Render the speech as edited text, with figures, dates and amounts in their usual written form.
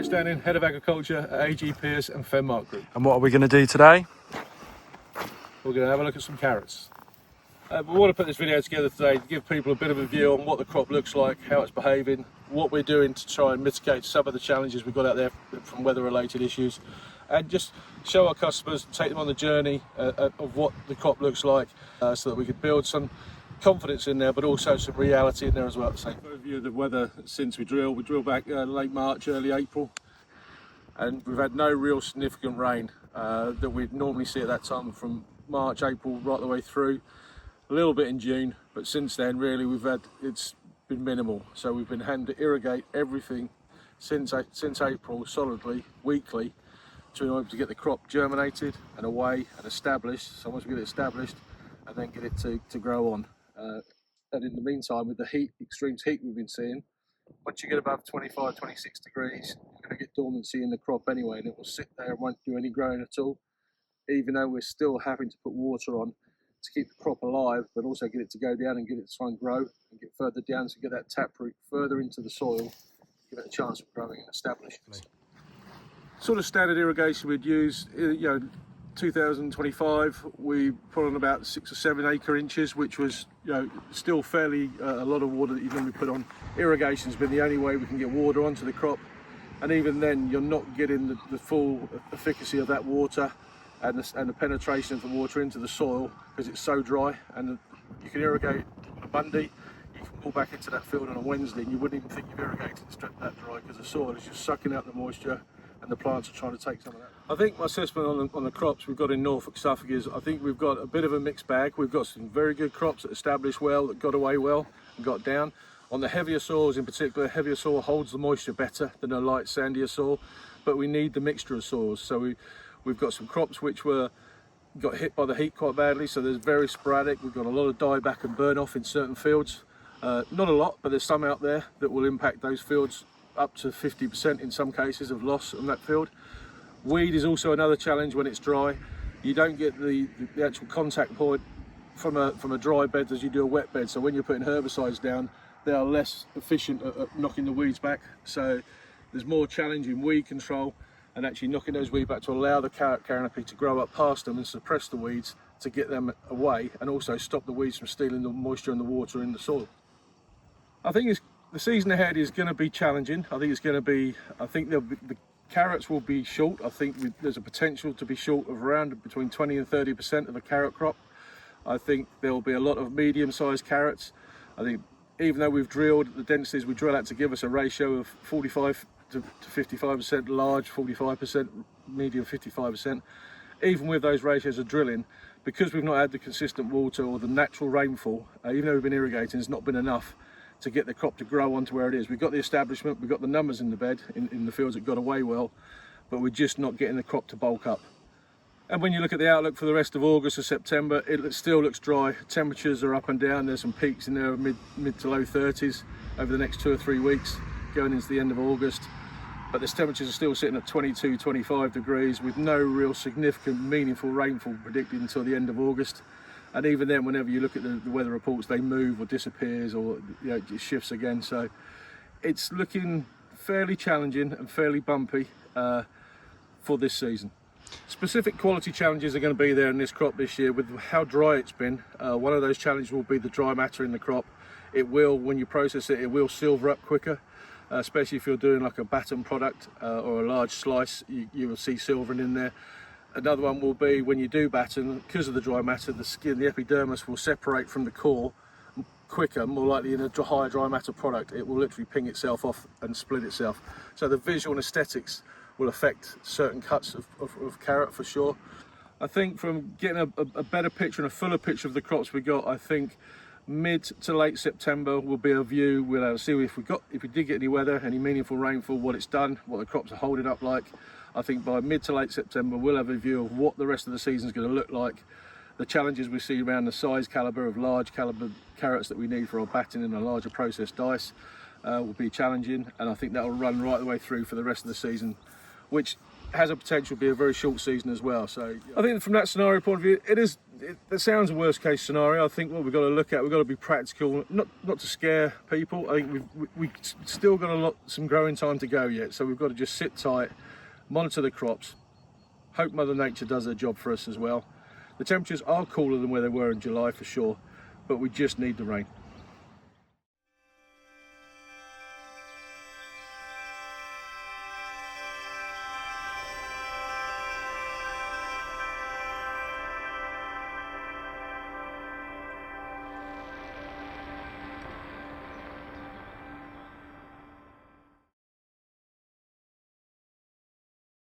Stanning, Head of Agriculture at AG Pearce and Fenmark Group. And what are we going to do today? We're going to have a look at some carrots. We want to put this video together today to give people a bit of a view on what the crop looks like, how it's behaving, what we're doing to try and mitigate some of the challenges we've got out there from weather-related issues, and just show our customers, take them on the journey of what the crop looks like, so that we could build some confidence in there, but also some reality in there as well at the same time. Overview of the weather since we drilled back late March, early April, and we've had no real significant rain that we'd normally see at that time from March, April, right the way through. A little bit in June, but since then really it's been minimal. So we've been having to irrigate everything since April solidly, weekly, to be able to get the crop germinated and away and established. So once we get it established, and then get it to grow on. And in the meantime, with the extreme heat we've been seeing, once you get above 25, 26 degrees, you're going to get dormancy in the crop anyway, and it will sit there and won't do any growing at all, even though we're still having to put water on to keep the crop alive, but also get it to go down and get it to try and grow and get further down, so get that taproot further into the soil, give it a chance of growing and establishing. Sort of standard irrigation we'd use, 2025 we put on about 6 or 7 acre inches, which was still fairly a lot of water that you normally put on. Irrigation's been the only way we can get water onto the crop, and even then you're not getting the full efficacy of that water and the penetration of the water into the soil because it's so dry. And you can irrigate on a Monday, you can pull back into that field on a Wednesday and you wouldn't even think you've irrigated that dry, because the soil is just sucking out the moisture and the plants are trying to take some of that. I think my assessment on the crops we've got in Norfolk Suffolk is, I think we've got a bit of a mixed bag. We've got some very good crops that established well, that got away well and got down. On the heavier soils in particular, heavier soil holds the moisture better than a light sandier soil, but we need the mixture of soils. So we've got some crops which got hit by the heat quite badly, so there's very sporadic. We've got a lot of dieback and burn off in certain fields. Not a lot, but there's some out there that will impact those fields up to 50% in some cases of loss on that field. Weed is also another challenge when it's dry. You don't get the actual contact point from a dry bed as you do a wet bed, so when you're putting herbicides down, they are less efficient at knocking the weeds back. So there's more challenge in weed control and actually knocking those weeds back to allow the carrot canopy to grow up past them and suppress the weeds to get them away, and also stop the weeds from stealing the moisture and the water in the soil. I think the season ahead is going to be challenging. I think the carrots will be short. I think there's a potential to be short of around between 20 and 30% of a carrot crop. I think there will be a lot of medium-sized carrots. I think even though we've drilled the densities we drill out to give us a ratio of 45 to 55% large, 45% medium, 55%, even with those ratios of drilling, because we've not had the consistent water or the natural rainfall, even though we've been irrigating, it's not been enough to get the crop to grow onto where it is. We've got the establishment, we've got the numbers in the bed, in the fields that got away well, but we're just not getting the crop to bulk up. And when you look at the outlook for the rest of August or September, it still looks dry. Temperatures are up and down. There's some peaks in there, mid to low 30s over the next 2 or 3 weeks, going into the end of August. But the temperatures are still sitting at 22, 25 degrees with no real significant, meaningful rainfall predicted until the end of August. And even then, whenever you look at the weather reports, they move or disappears, or it shifts again. So it's looking fairly challenging and fairly bumpy for this season. Specific quality challenges are going to be there in this crop this year with how dry it's been. One of those challenges will be the dry matter in the crop. It will, when you process it, it will silver up quicker, especially if you're doing like a batten product or a large slice, you will see silvering in there. Another one will be when you do batten, because of the dry matter, the skin, the epidermis will separate from the core quicker, more likely in a higher dry matter product. It will literally ping itself off and split itself. So the visual and aesthetics will affect certain cuts of carrot for sure. I think from getting a better picture and a fuller picture of the crops we got, I think mid to late September will be a view. We'll see if we did get any weather, any meaningful rainfall, what it's done, what the crops are holding up like. I think by mid to late September we'll have a view of what the rest of the season is going to look like. The challenges we see around the size calibre of large calibre carrots that we need for our batting and a larger processed dice will be challenging, and I think that will run right the way through for the rest of the season, which has a potential to be a very short season as well. So I think from that scenario point of view, it sounds a worst case scenario. I think what we've got to look at, we've got to be practical, not to scare people. I think we've still got some growing time to go yet, so we've got to just sit tight, monitor the crops, hope Mother Nature does her job for us as well. The temperatures are cooler than where they were in July for sure, but we just need the rain.